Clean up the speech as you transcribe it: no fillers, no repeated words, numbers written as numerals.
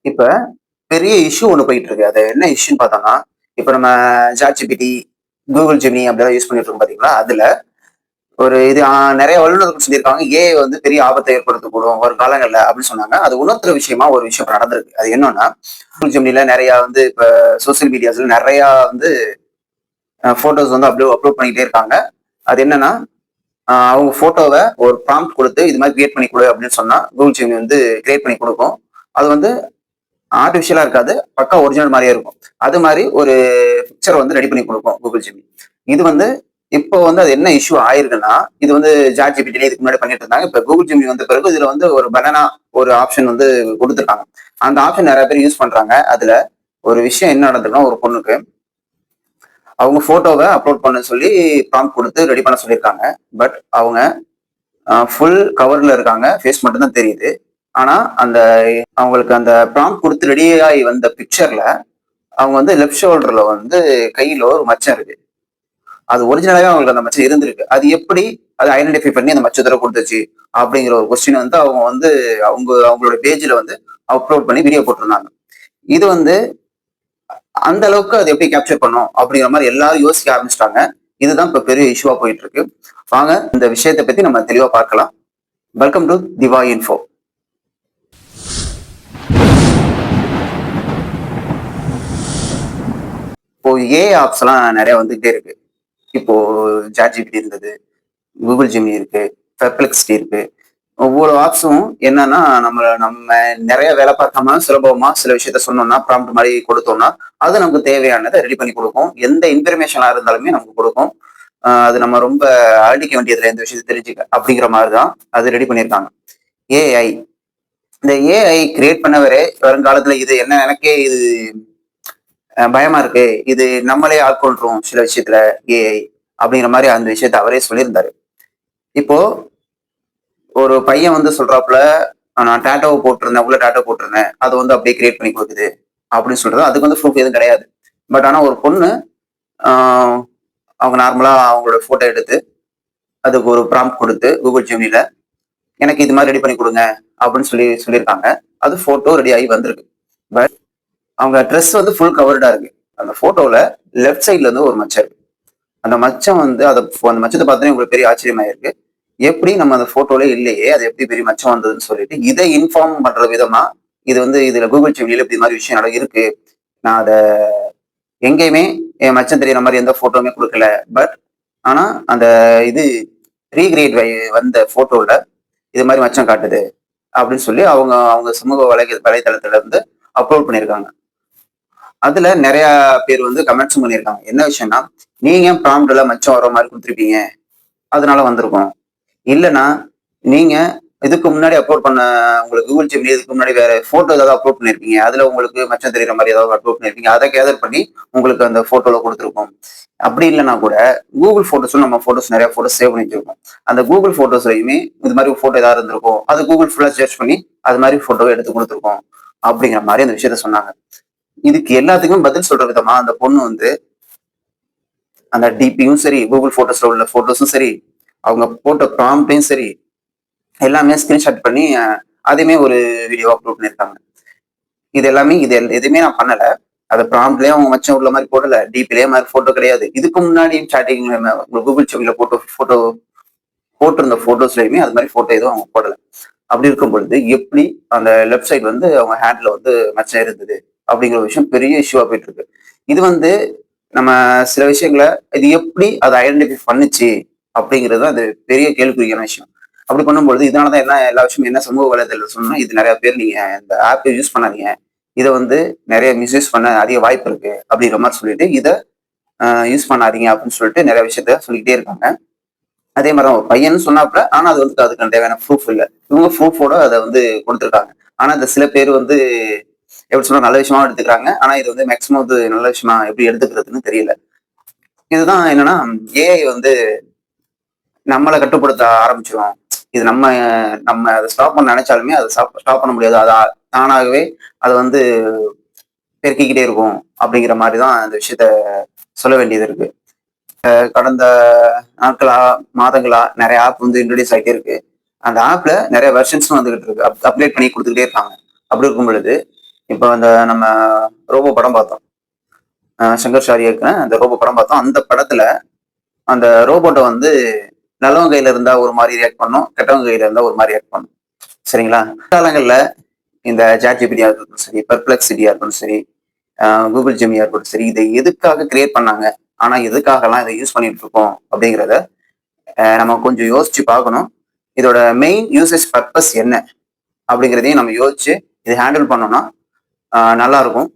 இப்ப பெரிய இஷ்யூ ஒண்ணு போயிட்டு இருக்கு. அது என்ன இஷ்யூன்னு பார்த்தோம்னா, இப்ப நம்ம ChatGPT, Google Gemini அப்படிலாம் யூஸ் பண்ணிட்டு இருக்கோம் பார்த்தீங்களா? அதுல ஒரு இது நெறைய வல்லுநர்கள் சொல்லியிருக்காங்க. ஏஐ வந்து பெரிய ஆபத்தை ஏற்படுத்தக்கூடும் வரும் காலங்கள்ல அப்படின்னு சொன்னாங்க. அது உணர்த்துற விஷயமா ஒரு விஷயம் இப்ப நடந்திருக்கு. அது என்னன்னா, Google Geminiல நெறைய வந்து இப்ப சோசியல் மீடியாஸ்ல நெறையா வந்து ஃபோட்டோஸ் வந்து அப்லோட் பண்ணிட்டே இருக்காங்க. அது என்னன்னா, அவங்க ஃபோட்டோவ ஒரு ப்ராம்ப்ட் குடுத்து, இது மாரி கிரியேட் பண்ணி குடு அப்படின்னு சொன்னா, Google Gemini வந்து கிரியேட் பண்ணி குடுக்கும். அது வந்து ஆர்டிபிஷியலா இருக்காது. பக்கா ஒரிஜினல் மாரியே இருக்கும். அது மாரி ஒரு பிக்சர் வந்து ரெடி பண்ணி குடுக்கும் Google Gemini. இது வந்து இப்போ வந்து அது என்ன இஷ்யூ ஆயிருக்குன்னா, இது வந்து ChatGPTலயே இதுக்கு முன்னாடி பண்ணிட்டு இருந்தாங்க. இப்ப Google Gemini வந்த பிறகு இதுல வந்து ஒரு பனானா ஒரு ஆப்ஷன் வந்து குடுத்துருக்காங்க. அந்த ஆப்ஷன் நெறைய பேர் யூஸ் பண்றாங்க. அதுல ஒரு விஷயம் என்ன நடந்திருக்குன்னா, ஒரு பொண்ணுக்கு அவங்க ஃபோட்டோவ அப்லோட் பண்ண சொல்லி ப்ராம்ப்ட் குடுத்து ரெடி பண்ண சொல்லியிருக்காங்க. பட் அவங்க ஃபுல் கவர்ல இருக்காங்க. ஃபேஸ் மட்டும் தான் தெரியுது. ஆனா, அந்த அவங்களுக்கு அந்த ப்ராம்ப்ட் குடுத்து ரெடி ஆயி வந்த பிக்சர்ல அவங்க வந்து லெஃப்ட் ஷோல்டர்ல வந்து கையில ஒரு மச்சம் இருக்கு. அது ஒரிஜினலாவே அவங்களுக்கு அந்த மச்சம் இருந்திருக்கு. அது எப்படி அத ஐடென்டிஃபை பண்ணி அந்த மச்சத்தோட குடுத்துச்சு? அப்படிங்கிற ஒரு கொஸ்டின் வந்து அவங்க வந்து அவங்களோட பேஜ்ல வந்து அப்லோட் பண்ணி வீடியோ போட்டிருந்தாங்க. இது வந்து அந்த அளவுக்கு அது எப்படி கேப்சர் பண்ணும்? அப்படிங்கிற மாரி எல்லாரும் யோசிக்க ஆரம்பிச்சுட்டாங்க. இதுதான் இப்ப பெரிய இஷ்யூவா போயிட்டு இருக்கு. வாங்க இந்த விஷயத்த பத்தி நம்ம தெளிவா பார்க்கலாம். Welcome to Diva info. இப்போ ஏஐ ஆப்ஸ் எல்லாம் நெறைய வந்துகிட்டே இருக்கு. இப்போ ChatGPT இருந்தது. Google Gemini இருக்கு. Perplexity இருக்கு. ஒவ்வொரு ஆப்ஸும் என்னன்னா, நம்ம நெறைய வேலை பார்க்காம சுலபமா சில விஷயத்த சொன்னோம்னா, ப்ராம்ப்ட் மாரி கொடுத்தோம்னா, அது நமக்கு தேவையானத ரெடி பண்ணி குடுக்கும். எந்த இன்ஃபர்மேஷனா இருந்தாலுமே நமக்கு குடுக்கும். அது நம்ம ரொம்ப அலட்டிக்க வேண்டியதில்ல எந்த விஷயத்த தெரிஞ்சுக்க. அப்படிங்கிற மாரி தான் அது ரெடி பண்ணியிருக்காங்க. ஏஐ. இந்த ஏஐ கிரியேட் பண்ணவரே வருங்காலத்துல இது என்ன எனக்கே இது பயமா இருக்கு. இது நம்மளே ஆட்கொள்றோம் சில விஷயத்துல ஏஐ. அப்படிங்கிற மாரி அந்த விஷயத்த அவரே சொல்லியிருந்தாரு. இப்போ ஒரு பையன் வந்து சொல்றாப்புல, நான் டாட்டூவ போட்டிருந்தேன். உள்ள டாட்டூ போட்டிருந்தேன். அத வந்து அப்படியே கிரியேட் பண்ணி குடுக்குது. அப்படின்னு சொல்றது. அதுக்கு வந்து ப்ரூஃப் எதுவும் கிடையாது. பட் ஆனா ஒரு பொண்ணு, ஆ அவங்க நார்மலா அவங்களோட ஃபோட்டோ எடுத்து, அதுக்கு ஒரு ப்ராம்ப்ட் குடுத்து Google Geminiல, எனக்கு இது மாரி ரெடி பண்ணி குடுங்க. அப்படின்னு சொல்லியிருக்காங்க. அது ஃபோட்டோ ரெடி ஆகி வந்திருக்கு. பட் அவங்க ட்ரெஸ் வந்து ஃபுல் கவர்டா இருக்கு. அந்த ஃபோட்டோல லெஃப்ட் சைட்ல இருந்து ஒரு மச்சம் இருக்கு. அந்த மச்சம் வந்து அந்த மச்சத்த பார்த்தோனே உங்களுக்கு பெரிய ஆச்சரியமாயிருக்கு. எப்படி நம்ம அந்த ஃபோட்டோலே இல்லையே! அது எப்படி பெரிய மச்சம் வந்ததுன்னு சொல்லிட்டு, இத இன்ஃபார்ம் பண்ற விதமா, இது வந்து இதுல Google Geminiல இப்படி மாரி விஷயம் இருக்கு. நான் அத எங்கேயுமே என் மச்சம் தெரியிற மாரி எந்த ஃபோட்டோவுமே குடுக்கல. பட் ஆனா, அந்த இது ரீகிரியேட் வந்த ஃபோட்டோல இது மாரி மச்சம் காட்டுது. அப்படின்னு சொல்லி அவங்க அவங்க சமூக வலைதளத்துல இருந்து அப்லோட் பண்ணியிருக்காங்க. அதுல நெறைய பேர் வந்து கமெண்ட்ஸும் பண்ணியிருக்காங்க. என்ன விஷயம்னா, நீங்க ஏன் ப்ராம்ப்ட்ல மச்சம் வர மாரி குடுத்துருப்பீங்க? அதனால வந்திருக்கும். இல்லன்னா, நீங்க இதுக்கு முன்னாடி அப்லோட் பண்ண உங்களுக்கு Google Gemini இதுக்கு முன்னாடி வேற ஃபோட்டோ ஏதாவது அப்லோட் பண்ணியிருப்பீங்க. அதுல உங்களுக்கு மச்சம் தெரியிற மாரி ஏதாவது அப்லோட் பண்ணியிருப்பீங்க. அத கேதர் பண்ணி உங்களுக்கு அந்த ஃபோட்டோல குடுத்துருக்கும். அப்படி இல்லன்னா கூட Google ஃபோட்டோஸ்ல நம்ம நெறைய ஃபோட்டோஸ் சேவ் பண்ணி வச்சிருக்கோம். அந்த Google ஃபோட்டோஸ்லயுமே இது மாரி ஃபோட்டோ ஏதாவது இருந்திருக்கும். அது Google ஃபுல்லா சர்ச் பண்ணி அது மாரி ஃபோட்டோவ எடுத்து குடுத்துருக்கும். அப்படிங்கிற மாரி அந்த விஷயத்த சொன்னாங்க. இதுக்கு எல்லாத்துக்கும் பதில் சொல்ற விதமா அந்த பொண்ணு வந்து அந்த டிபியும் சரி, Google ஃபோட்டோஸ்ல உள்ள ஃபோட்டோஸும் சரி, அவங்க போட்ட ப்ராம்ப்ட்டையும் சரி, எல்லாமே ஸ்கிரீன்ஷாட் பண்ணி அதையுமே ஒரு வீடியோவா அப்லோட் பண்ணியிருக்காங்க. இது எதுவுமே நான் பண்ணல. அத ப்ராம்ப்ட்லயும் அவங்க மச்சம் உள்ள மாரி போடல. டிபிலயும் மாரி ஃபோட்டோ கிடையாது. இதுக்கு முன்னாடியும் சாட்டிங்ல Google Geminiல ஃபோட்டோ போட்டிருந்த ஃபோட்டோஸ்லயுமே அது மாரி ஃபோட்டோ எதுவும் அவங்க போடல. அப்படி இருக்கும் பொழுது, எப்படி அந்த லெஃப்ட் சைட் வந்து அவங்க ஹேண்ட்ல வந்து மச்சம் இருந்தது? அப்படிங்கிற ஒரு விஷயம் பெரிய இஷ்யூவா போயிட்டு இருக்கு. இது வந்து நம்ம சில விஷயங்கள இது எப்படி அத ஐடென்டிஃபை பண்ணுச்சு? அப்படிங்கிறது தான் அது பெரிய கேள்விக்குறியான விஷயம். அப்படி பண்ணும்பொழுது, இதனால தான் எல்லா விஷயமும் என்ன சமூக வலைதளத்துல சொன்னா, இது நெறைய பேர் நீங்க இந்த ஆப் யூஸ் பண்ணாதீங்க. இத வந்து நெறைய மிஸ்யூஸ் பண்ண அதிக வாய்ப்பு இருக்கு. அப்படிங்கிற மாரி சொல்லிட்டு, இத யூஸ் பண்ணாதீங்க அப்படின்னு சொல்லிட்டு நெறைய விஷயத்த சொல்லிக்கிட்டே இருக்காங்க. அதே மாரி தான் ஒரு பையன்னு சொன்னாப்ல, ஆனா அது வந்து அதுக்கான தேவையான ப்ரூஃப் இல்ல. இவங்க ப்ரூஃபோட அத வந்து குடுத்துருக்காங்க. ஆனா இந்த சில பேர் வந்து எப்படி சொல்ல நல்ல விஷயமாவும் எடுத்துக்கிறாங்க. ஆனா இது வந்து மேக்ஸிமம் வந்து நல்ல விஷயமா எப்படி எடுத்துக்கிறதுன்னு தெரியல. இதுதான் என்னன்னா, ஏஐ வந்து நம்மள கட்டுப்படுத்த ஆரம்பிச்சுரும். இது நம்ம நம்ம அத ஸ்டாப் பண்ண நெனைச்சாலுமே அத ஸ்டாப் பண்ண முடியாது. அது தானாகவே அது வந்து பெருக்கிக்கிட்டே இருக்கும். அப்படிங்கிற மாரி தான் இந்த விஷயத்த சொல்ல வேண்டியது இருக்கு. கடந்த நாட்களா, மாதங்களா நெறைய ஆப் வந்து இன்ட்ரோடியூஸ் ஆயிட்டே இருக்கு. அந்த ஆப்ல நெறைய வெர்ஷன்ஸும் வந்துகிட்டு இருக்கு. அப்டேட் பண்ணி குடுத்துக்கிட்டே இருக்காங்க. அப்படி இருக்கும் பொழுது, இப்போ அந்த நம்ம ரோபோ படம் பார்த்தோம். சங்கர் ஷாரி இயக்குன அந்த ரோபோ படம் பார்த்தோம். அந்த படத்துல அந்த ரோபோட்ட வந்து நல்லவங்க கையில இருந்தா ஒரு மாரி ரியாக்ட் பண்ணும். கெட்டவங்க கையில இருந்தா ஒரு மாரி ரியாக்ட் பண்ணும். சரிங்களா? காலங்கள்ல இந்த ChatGPT-யா இருக்கட்டும் சரி, பெர்ப்ளெக்ஸிட்டியா இருக்கட்டும் சரி, Google Gemini-யா இருக்கட்டும் சரி, இதை எதுக்காக கிரியேட் பண்ணாங்க? ஆனா எதுக்காகலாம் இதை யூஸ் பண்ணிட்டு இருக்கோம்? அப்படிங்கிறத நம்ம கொஞ்சம் யோசிச்சு பார்க்கணும். இதோட மெயின் யூசேஜ் பர்ப்பஸ் என்ன? அப்படிங்கிறதையும் நம்ம யோசிச்சு இதை ஹேண்டில் பண்ணோம்னா நல்லா இருக்கும்.